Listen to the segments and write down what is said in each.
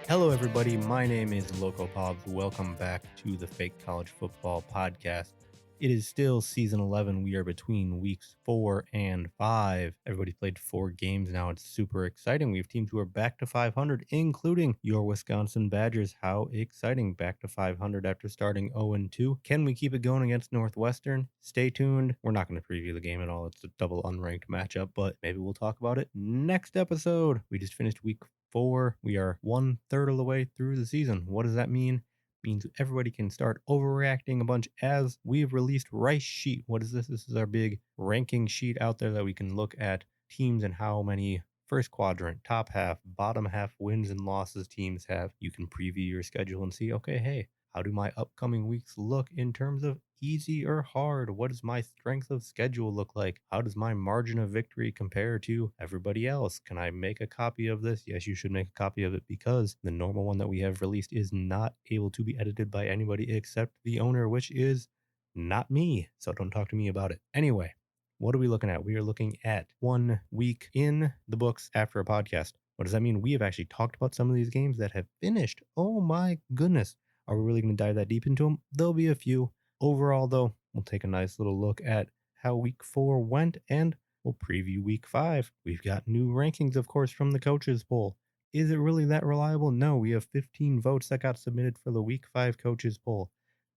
Hello, everybody. My name is Loco Pabs. Welcome back to the Fake College Football Podcast. It is still season 11. We are between weeks 4 and 5. Everybody's played 4 games now. It's super exciting. We have teams who are back to 500, including your Wisconsin Badgers. How exciting. Back to 500 after starting 0-2. Can we keep it going against Northwestern? Stay tuned. We're not going to preview the game at all. It's a double unranked matchup, but maybe we'll talk about it next episode. We just finished week 4. We are 1/3 of the way through the season. What does that mean? Means everybody can start overreacting a bunch as we've released Rice Sheet. What is this? This is our big ranking sheet out there that we can look at teams and how many first quadrant, top half, bottom half wins and losses teams have. You can preview your schedule and see, okay, hey, how do my upcoming weeks look in terms of easy or hard? What does my strength of schedule look like? How does my margin of victory compare to everybody else? Can I make a copy of this? Yes, you should make a copy of it because the normal one that we have released is not able to be edited by anybody except the owner, which is not me. So don't talk to me about it. Anyway, what are we looking at? We are looking at 1 week in the books after a podcast. What does that mean? We have actually talked about some of these games that have finished. Oh my goodness. Are we really going to dive that deep into them? There'll be a few. Overall, though, we'll take a nice little look at how week 4 went, and we'll preview week 5. We've got new rankings, of course, from the coaches poll. Is it really that reliable? No, we have 15 votes that got submitted for the week 5 coaches poll.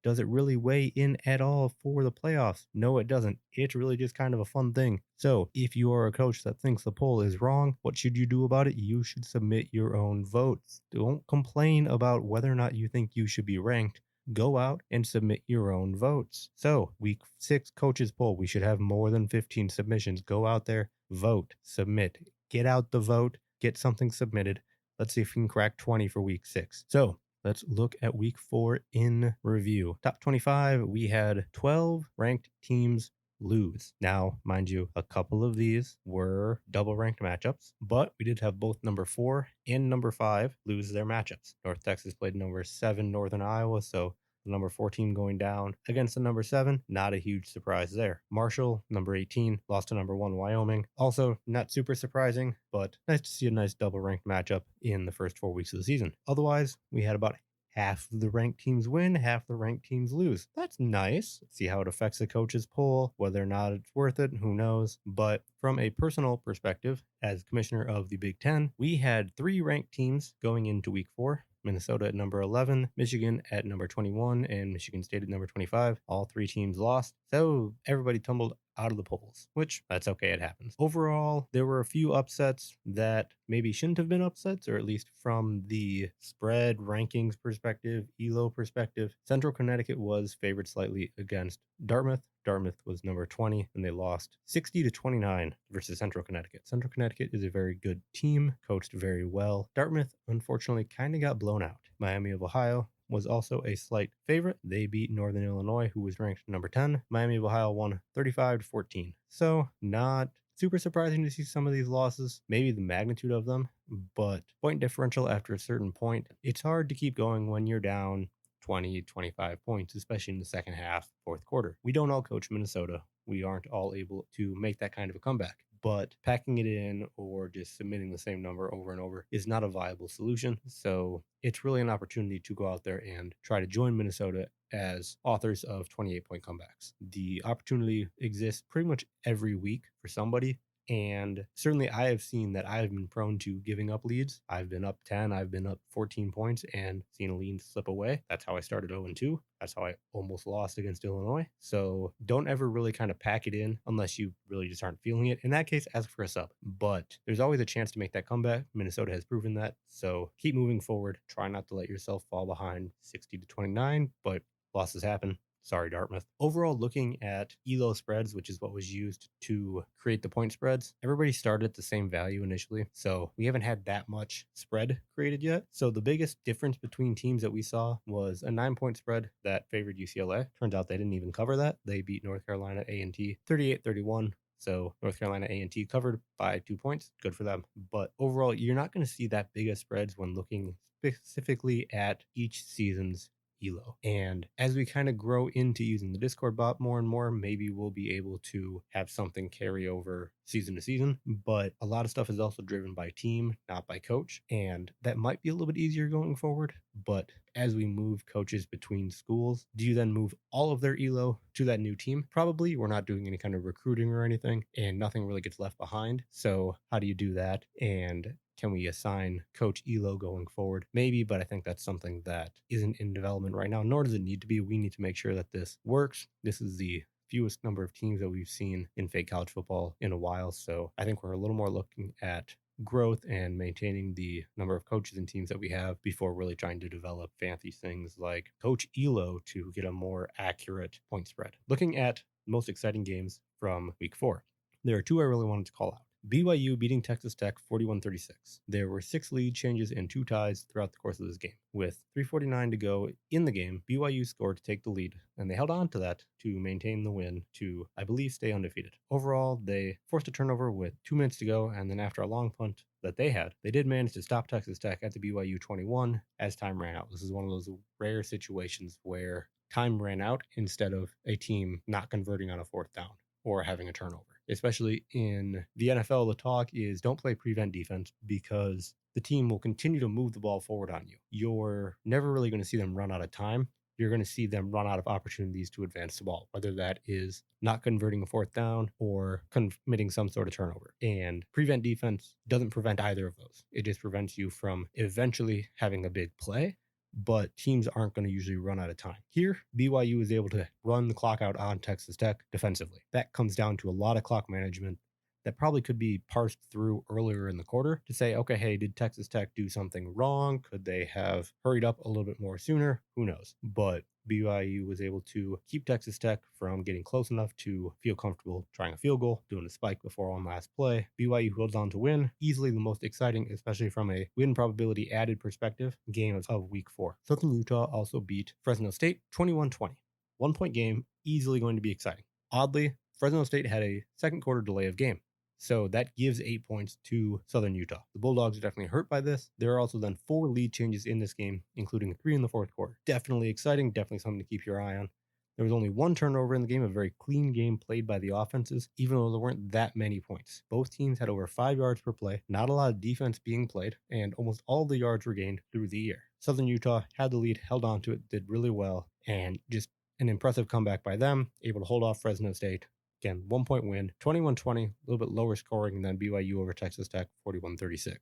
Does it really weigh in at all for the playoffs? No, it doesn't. It's really just kind of a fun thing. So if you are a coach that thinks the poll is wrong, what should you do about it? You should submit your own votes. Don't complain about whether or not you think you should be ranked. Go out and submit your own votes. So week 6 coaches poll, we should have more than 15 submissions. Go out there, vote, submit, get out the vote, get something submitted. Let's see if we can crack 20 for week 6. So let's look at week 4 in review. Top 25, we had 12 ranked teams lose. Now, mind you, a couple of these were double ranked matchups, but we did have both number 4 and number 5 lose their matchups. North Texas played number 7 Northern Iowa, so the number 4 team going down against the number 7, not a huge surprise there. Marshall, number 18, lost to number 1 Wyoming. Also, not super surprising, but nice to see a nice double ranked matchup in the first 4 weeks of the season. Otherwise, we had about half of the ranked teams win, half the ranked teams lose. That's nice. Let's see how it affects the coaches poll, whether or not it's worth it, who knows. But from a personal perspective, as commissioner of the Big Ten, we had 3 ranked teams going into week 4. Minnesota at number 11, Michigan at number 21, and Michigan State at number 25. All 3 teams lost, so everybody tumbled out of the polls, which that's okay, it happens. Overall, there were a few upsets that maybe shouldn't have been upsets, or at least from the spread rankings perspective, ELO perspective. Central Connecticut was favored slightly against Dartmouth. Dartmouth was number 20, and they lost 60-29 versus Central Connecticut. Central Connecticut is a very good team, coached very well. Dartmouth, unfortunately, kind of got blown out. Miami of Ohio was also a slight favorite. They beat Northern Illinois, who was ranked number 10. Miami of Ohio won 35-14. So not super surprising to see some of these losses, maybe the magnitude of them, but point differential after a certain point, it's hard to keep going when you're down 20, 25 points, especially in the second half, fourth quarter. We don't all coach Minnesota. We aren't all able to make that kind of a comeback. But packing it in or just submitting the same number over and over is not a viable solution. So it's really an opportunity to go out there and try to join Minnesota as authors of 28-point comebacks. The opportunity exists pretty much every week for somebody. And certainly I have seen that I have been prone to giving up leads. I've been up 10, I've been up 14 points and seen a lead slip away. That's how I started 0-2. That's how I almost lost against Illinois. So don't ever really kind of pack it in unless you really just aren't feeling it. In that case, ask for a sub. But there's always a chance to make that comeback. Minnesota has proven that. So keep moving forward. Try not to let yourself fall behind 60-29, but losses happen. Sorry, Dartmouth. Overall, looking at ELO spreads, which is what was used to create the point spreads, everybody started at the same value initially. So we haven't had that much spread created yet. So the biggest difference between teams that we saw was a 9-point spread that favored UCLA. Turns out they didn't even cover that. They beat North Carolina A&T 38-31. So North Carolina A&T covered by 2 points. Good for them. But overall, you're not going to see that big of spreads when looking specifically at each season's elo. And as we kind of grow into using the Discord bot more and more, maybe we'll be able to have something carry over season to season. But a lot of stuff is also driven by team, not by coach. And that might be a little bit easier going forward. But as we move coaches between schools, do you then move all of their elo to that new team? Probably. We're not doing any kind of recruiting or anything, and nothing really gets left behind. So how do you do that? And can we assign coach elo going forward? Maybe, but I think that's something that isn't in development right now, nor does it need to be. We need to make sure that this works. This is the fewest number of teams that we've seen in fake college football in a while. So I think we're a little more looking at growth and maintaining the number of coaches and teams that we have before really trying to develop fancy things like coach elo to get a more accurate point spread. Looking at most exciting games from week 4, there are 2 I really wanted to call out. BYU beating Texas Tech 41-36. There were 6 lead changes and 2 ties throughout the course of this game. With 3:49 to go in the game, BYU scored to take the lead, and they held on to that to maintain the win to, I believe, stay undefeated. Overall, they forced a turnover with 2 minutes to go, and then after a long punt that they had, they did manage to stop Texas Tech at the BYU 21 as time ran out. This is one of those rare situations where time ran out instead of a team not converting on a 4th down or having a turnover. Especially in the NFL, the talk is don't play prevent defense because the team will continue to move the ball forward on you. You're never really going to see them run out of time. You're going to see them run out of opportunities to advance the ball, whether that is not converting a 4th down or committing some sort of turnover. And prevent defense doesn't prevent either of those. It just prevents you from eventually having a big play, but teams aren't going to usually run out of time. Here, BYU is able to run the clock out on Texas Tech defensively. That comes down to a lot of clock management that probably could be parsed through earlier in the quarter to say, okay, hey, did Texas Tech do something wrong? Could they have hurried up a little bit more sooner? Who knows? But BYU was able to keep Texas Tech from getting close enough to feel comfortable trying a field goal, doing a spike before one last play. BYU holds on to win, easily the most exciting, especially from a win probability added perspective, game of week 4. Southern Utah also beat Fresno State 21-20. 1-point game, easily going to be exciting. Oddly, Fresno State had a second quarter delay of game. So that gives 8 points to Southern Utah. The Bulldogs are definitely hurt by this. There are also then 4 lead changes in this game, including 3 in the 4th quarter. Definitely exciting, definitely something to keep your eye on. There was only 1 turnover in the game, a very clean game played by the offenses, even though there weren't that many points. Both teams had over 5 yards per play, not a lot of defense being played, and almost all the yards were gained through the air. Southern Utah had the lead, held on to it, did really well, and just an impressive comeback by them, able to hold off Fresno State. Again, 1-point win, 21-20, a little bit lower scoring than BYU over Texas Tech, 41-36. A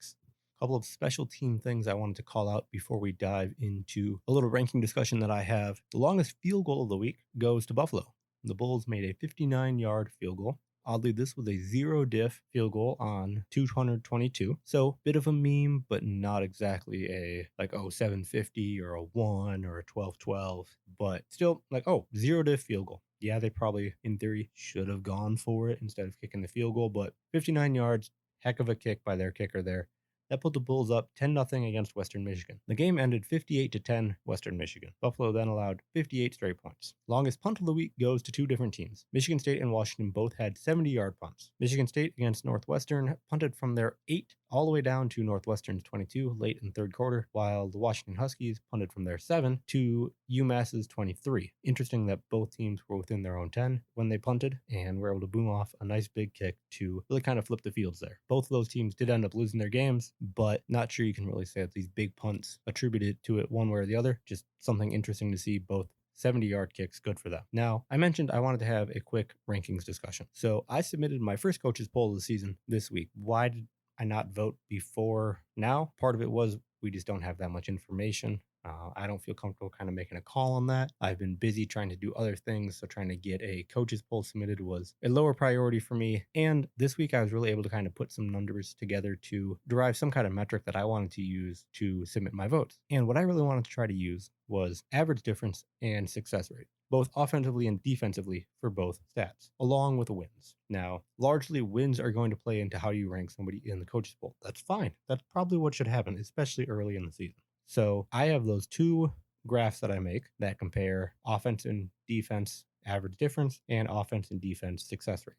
couple of special team things I wanted to call out before we dive into a little ranking discussion that I have. The longest field goal of the week goes to Buffalo. The Bulls made a 59-yard field goal. Oddly, this was a 0-diff field goal on 222. So, bit of a meme, but not exactly a 750 or a 1 or a 12-12. But still, 0-diff field goal. Yeah, they probably, in theory, should have gone for it instead of kicking the field goal, but 59 yards, heck of a kick by their kicker there. That put the Bulls up 10-0 against Western Michigan. The game ended 58-10 Western Michigan. Buffalo then allowed 58 straight points. Longest punt of the week goes to 2 different teams. Michigan State and Washington both had 70-yard punts. Michigan State against Northwestern punted from their 8 all the way down to Northwestern's 22 late in 3rd quarter, while the Washington Huskies punted from their 7 to UMass's 23. Interesting that both teams were within their own 10 when they punted and were able to boom off a nice big kick to really kind of flip the fields there. Both of those teams did end up losing their games, but not sure you can really say that these big punts attributed to it one way or the other. Just something interesting to see. Both 70-yard kicks, good for them. Now, I mentioned I wanted to have a quick rankings discussion. So I submitted my first coaches poll of the season this week. Why did I not vote before now? Part of it was we just don't have that much information. I don't feel comfortable kind of making a call on that. I've been busy trying to do other things, so trying to get a coaches poll submitted was a lower priority for me. And this week I was really able to kind of put some numbers together to derive some kind of metric that I wanted to use to submit my votes. And what I really wanted to try to use was average difference and success rate, both offensively and defensively for both stats, along with wins. Now, largely wins are going to play into how you rank somebody in the coaches poll. That's fine. That's probably what should happen, especially early in the season. So I have those 2 graphs that I make that compare offense and defense average difference and offense and defense success rate.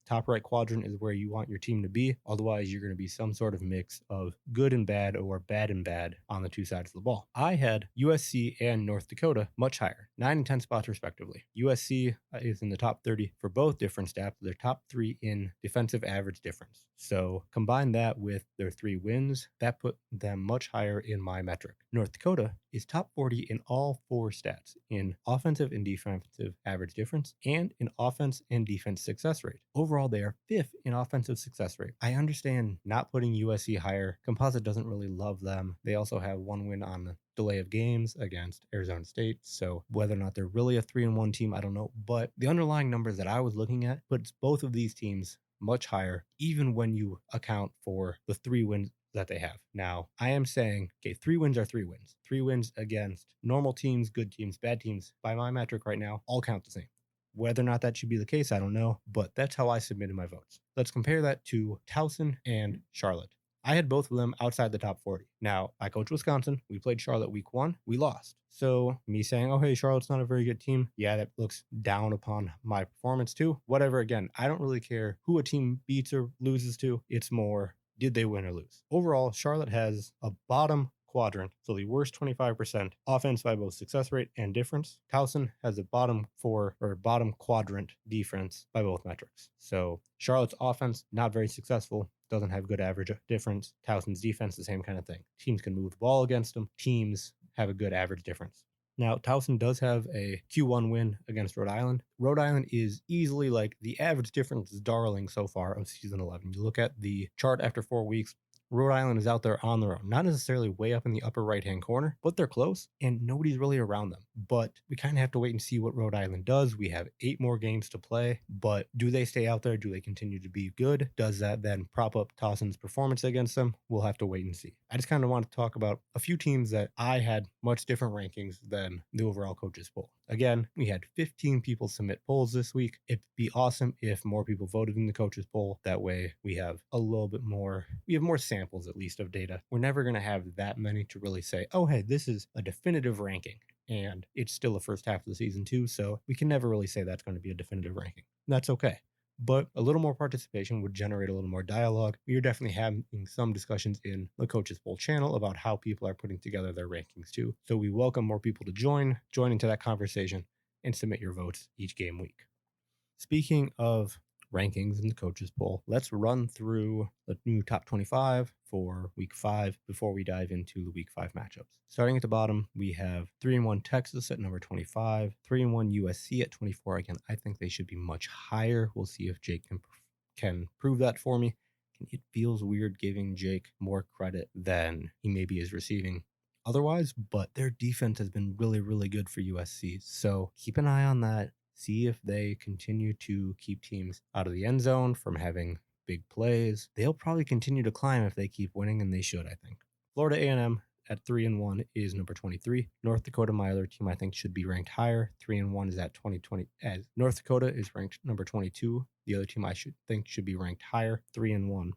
Top right quadrant is where you want your team to be. Otherwise, you're going to be some sort of mix of good and bad or bad and bad on the two sides of the ball. I had USC and North Dakota much higher, 9 and 10 spots respectively. USC is in the top 30 for both different stats. They're top 3 in defensive average difference. So combine that with their 3 wins, that put them much higher in my metric. North Dakota is top 40 in all 4 stats, in offensive and defensive average difference and in offense and defense success rate. Overall, they are 5th in offensive success rate. I understand not putting USC higher. Composite doesn't really love them. They also have 1 win on the delay of games against Arizona State. So whether or not they're really a 3-1 team, I don't know. But the underlying numbers that I was looking at puts both of these teams much higher, even when you account for the 3 wins that they have. Now, I am saying, okay, 3 wins are 3 wins. 3 wins against normal teams, good teams, bad teams, by my metric right now, all count the same. Whether or not that should be the case, I don't know, but that's how I submitted my votes. Let's compare that to Towson and Charlotte. I had both of them outside the top 40. Now, I coach Wisconsin. We played Charlotte week 1. We lost. So me saying, oh, hey, Charlotte's not a very good team. Yeah, that looks down upon my performance too. Whatever. Again, I don't really care who a team beats or loses to. It's more, did they win or lose? Overall, Charlotte has a bottom quadrant, so the worst 25% offense by both success rate and difference. Towson has a bottom quadrant defense by both metrics. So Charlotte's offense, not very successful, doesn't have good average difference. Towson's defense, the same kind of thing. Teams can move the ball against them. Teams have a good average difference. Now, Towson does have a Q1 win against Rhode Island. Rhode Island is easily like the average difference darling so far of season 11. You look at the chart after 4 weeks, Rhode Island is out there on their own, not necessarily way up in the upper right-hand corner, but they're close and nobody's really around them. But we kind of have to wait and see what Rhode Island does. We have 8 more games to play, but do they stay out there? Do they continue to be good? Does that then prop up Towson's performance against them? We'll have to wait and see. I just kind of want to talk about a few teams that I had much different rankings than the overall coaches poll. Again, we had 15 people submit polls this week. It'd be awesome if more people voted in the coaches poll. That way we have a little bit more, we have more samples at least of data. We're never going to have that many to really say, oh, hey, this is a definitive ranking. And it's still the first half of the season too, so we can never really say that's going to be a definitive ranking. That's okay. But a little more participation would generate a little more dialogue. We are definitely having some discussions in the Coaches Poll channel about how people are putting together their rankings too. So we welcome more people to join into that conversation and submit your votes each game week. Speaking of rankings in the Coaches Poll, let's run through the new top 25 for week 5 before we dive into the week 5 matchups. Starting at the bottom, we have 3-1 Texas at number 25, 3-1 USC at 24. Again, I think they should be much higher. We'll see if Jake can prove that for me. It feels weird giving Jake more credit than he maybe is receiving otherwise, but their defense has been really, really good for USC. So keep an eye on that. See if they continue to keep teams out of the end zone from having big plays. They'll probably continue to climb if they keep winning, and they should, I think. Florida A&M at 3-1 is number 23. North Dakota, my other team, I think should be ranked higher. 3-1 is at 2020. As North Dakota is ranked number 22. The other team I should be ranked higher. 3-1.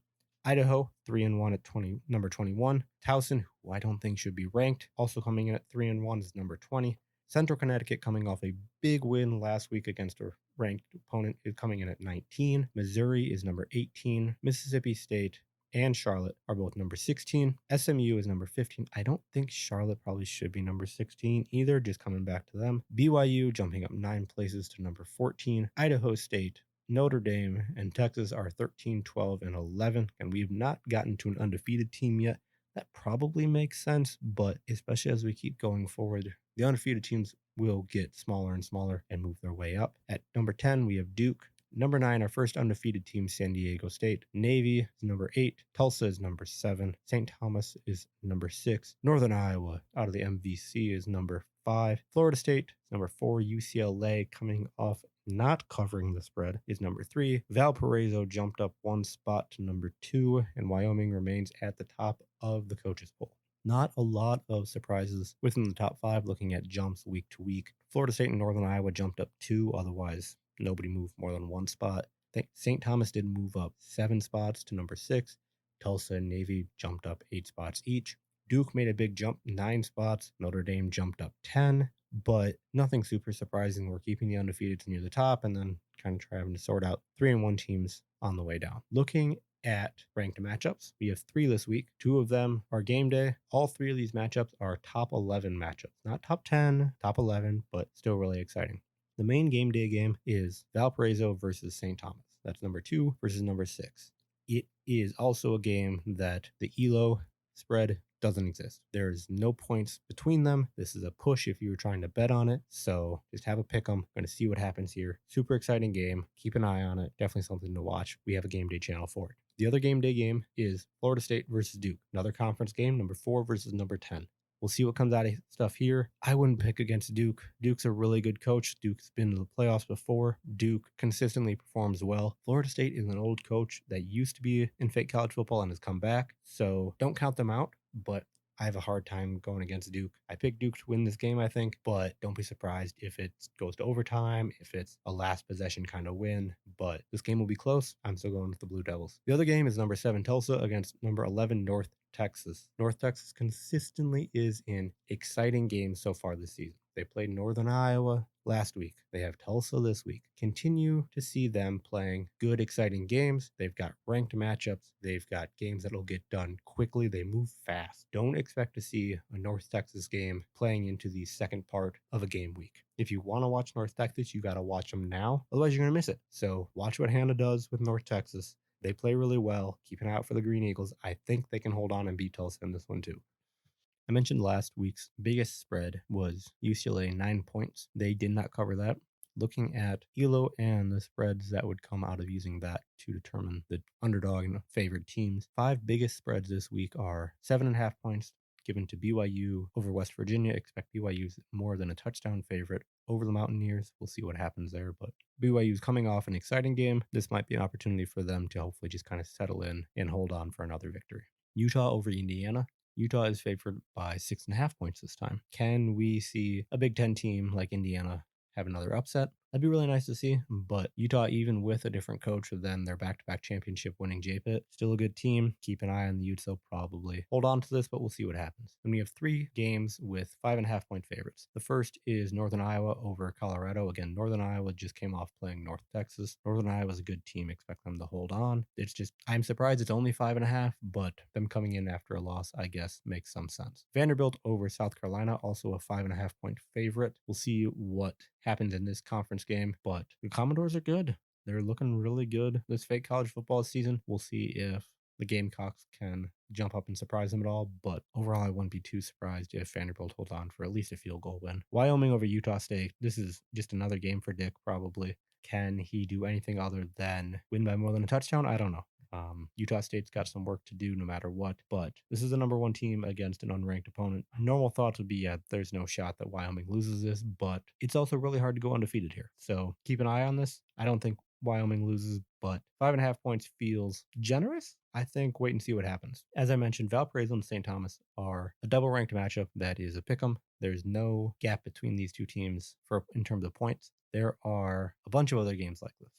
Idaho, 3-1 at number 21. Towson, who I don't think should be ranked, also coming in at 3-1 is number 20. Central Connecticut, coming off a big win last week against a ranked opponent, is coming in at 19. Missouri is number 18. Mississippi State and Charlotte are both number 16. SMU is number 15. I don't think Charlotte probably should be number 16 either, just coming back to them. BYU jumping up 9 places to number 14. Idaho State, Notre Dame, and Texas are 13, 12, and 11. And we've not gotten to an undefeated team yet. That probably makes sense, but especially as we keep going forward, the undefeated teams will get smaller and smaller and move their way up. At number 10, we have Duke. Number 9, our first undefeated team, San Diego State. Navy is number 8. Tulsa is number 7. St. Thomas is number 6. Northern Iowa, out of the MVC, is number 5. Florida State is number 4. UCLA, coming off not covering the spread, is number 3. Valparaiso jumped up 1 spot to number 2, and Wyoming remains at the top of the coaches poll. Not a lot of surprises within the top 5 looking at jumps week to week. Florida State and Northern Iowa jumped up 2, otherwise nobody moved more than 1 spot. I think St. Thomas did move up 7 spots to number 6. Tulsa and Navy jumped up 8 spots each. Duke made a big jump 9 spots. Notre Dame jumped up 10, but nothing super surprising. We're keeping the undefeateds near the top and then kind of trying to sort out 3-1 teams on the way down. Looking at ranked matchups, we have 3 this week. 2 of them are game day. All 3 of these matchups are top 11 matchups. Not top 10, top 11, but still really exciting. The main game day game is Valparaiso versus St. Thomas. That's number 2 versus number 6. It is also a game that the ELO spread doesn't exist. There's no points between them. This is a push if you were trying to bet on it. So just have a pick 'em. Going to see what happens here. Super exciting game. Keep an eye on it. Definitely something to watch. We have a game day channel for it. The other game day game is Florida State versus Duke. Another conference game, number 4 versus number 10. We'll see what comes out of stuff here. I wouldn't pick against Duke. Duke's a really good coach. Duke's been to the playoffs before. Duke consistently performs well. Florida State is an old coach that used to be in fake college football and has come back. So don't count them out, but I have a hard time going against Duke. I picked Duke to win this game, I think, but don't be surprised if it goes to overtime, if it's a last possession kind of win. But this game will be close. I'm still going with the Blue Devils. The other game is number 7 Tulsa against number 11 North Texas. North Texas consistently is in exciting games so far this season. They played Northern Iowa last week. They have Tulsa this week. Continue to see them playing good, exciting games. They've got ranked matchups. They've got games that'll get done quickly. They move fast. Don't expect to see a North Texas game playing into the second part of a game week. If you want to watch North Texas, you got to watch them now. Otherwise, you're going to miss it. So watch what Hannah does with North Texas. They play really well. Keep an eye out for the Green Eagles. I think they can hold on and beat Tulsa in this one too. I mentioned last week's biggest spread was UCLA 9 points. They did not cover that. Looking at ELO and the spreads that would come out of using that to determine the underdog and favored teams, 5 biggest spreads this week are 7.5 points given to BYU over West Virginia. Expect BYU's more than a touchdown favorite over the Mountaineers. We'll see what happens there, but BYU's coming off an exciting game. This might be an opportunity for them to hopefully just kind of settle in and hold on for another victory. Utah over Indiana. Utah is favored by 6.5 points this time. Can we see a Big Ten team like Indiana have another upset? That'd be really nice to see, but Utah, even with a different coach than their back-to-back championship winning J-Pitt, still a good team. Keep an eye on the Utes. They'll probably hold on to this, but we'll see what happens. And we have 3 games with 5.5 point favorites. The first is Northern Iowa over Colorado. Again, Northern Iowa just came off playing North Texas. Northern Iowa is a good team. Expect them to hold on. It's just, I'm surprised it's only 5.5, but them coming in after a loss, I guess, makes some sense. Vanderbilt over South Carolina, also a 5.5 point favorite. We'll see what happens in this conference game, but the Commodores are good. They're looking really good this fake college football season. We'll see if the Gamecocks can jump up and surprise them at all, but overall I wouldn't be too surprised if Vanderbilt holds on for at least a field goal win. Wyoming over Utah State. This is just another game for Dick, probably. Can he do anything other than win by more than a touchdown? I don't know. Utah State's got some work to do no matter what, but this is the number 1 team against an unranked opponent. Normal thoughts would be, yeah, there's no shot that Wyoming loses this, but it's also really hard to go undefeated here. So keep an eye on this. I don't think Wyoming loses, but 5.5 points feels generous. I think wait and see what happens. As I mentioned, Valparaiso and St. Thomas are a double ranked matchup that is a pick'em. There's no gap between these two teams in terms of points. There are a bunch of other games like this.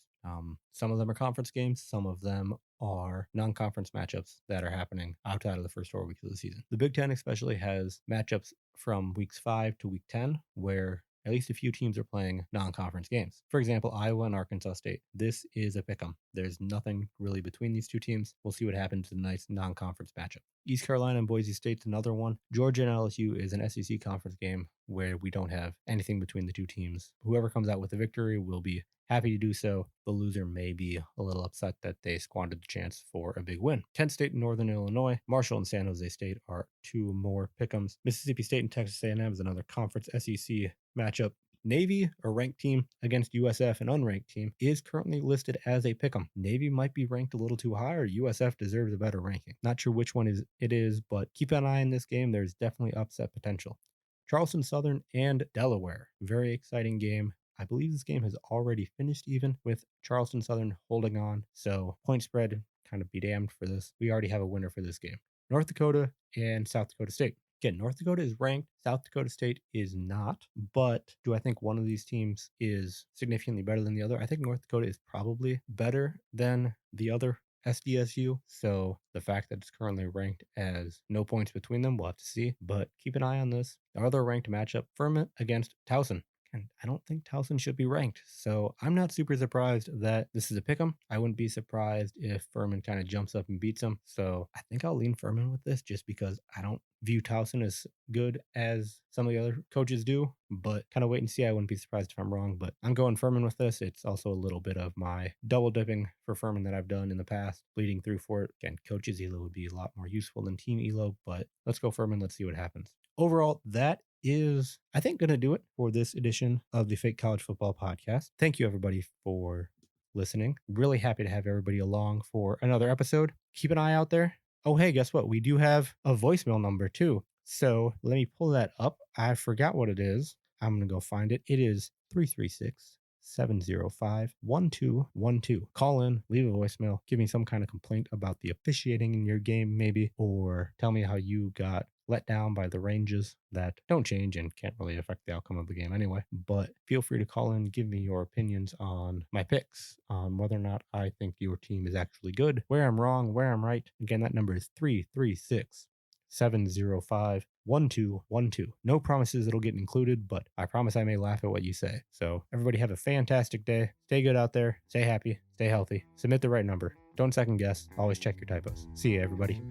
Some of them are conference games. Some of them are non-conference matchups that are happening outside of the first 4 weeks of the season. The Big Ten especially has matchups from weeks 5 to week 10 where at least a few teams are playing non-conference games. For example, Iowa and Arkansas State. This is a pick'em. There's nothing really between these two teams. We'll see what happens in a nice non-conference matchup. East Carolina and Boise State's another one. Georgia and LSU is an SEC conference game where we don't have anything between the two teams. Whoever comes out with the victory will be happy to do so. The loser may be a little upset that they squandered the chance for a big win. Kent State and Northern Illinois. Marshall and San Jose State are 2 more pick'ems. Mississippi State and Texas A&M is another conference SEC matchup. Navy, a ranked team against USF, an unranked team, is currently listed as a pick'em. Navy might be ranked a little too high, or USF deserves a better ranking. Not sure which one it is, but keep an eye on this game. There's definitely upset potential. Charleston Southern and Delaware. Very exciting game. I believe this game has already finished even with Charleston Southern holding on. So point spread, kind of be damned for this. We already have a winner for this game. North Dakota and South Dakota State. Again, North Dakota is ranked. South Dakota State is not. But do I think one of these teams is significantly better than the other? I think North Dakota is probably better than the other. SDSU. So the fact that it's currently ranked as no points between them, we'll have to see. But keep an eye on this. The other ranked matchup, Furman against Towson. And I don't think Towson should be ranked. So I'm not super surprised that this is a pick 'em. I wouldn't be surprised if Furman kind of jumps up and beats them. So I think I'll lean Furman with this just because I don't view Towson as good as some of the other coaches do, but kind of wait and see. I wouldn't be surprised if I'm wrong, but I'm going Furman with this. It's also a little bit of my double dipping for Furman that I've done in the past, bleeding through for it. Again, coaches ELO would be a lot more useful than team ELO, but let's go Furman. Let's see what happens. Overall, that is, I think, going to do it for this edition of the Fake College Football Podcast. Thank you, everybody, for listening. Really happy to have everybody along for another episode. Keep an eye out there. Oh, hey, guess what? We do have a voicemail number too. So let me pull that up. I forgot what it is. I'm going to go find it. It is 336-705-1212. Call in, leave a voicemail, give me some kind of complaint about the officiating in your game, maybe, or tell me how you got let down by the ranges that don't change and can't really affect the outcome of the game anyway. But feel free to call in, give me your opinions on my picks, on whether or not I think your team is actually good, where I'm wrong, where I'm right. Again, that number is 336-705-1212. No promises it'll get included, but I promise I may laugh at what you say. So everybody have a fantastic day. Stay good out there. Stay happy. Stay healthy. Submit the right number. Don't second guess. Always check your typos. See you, everybody.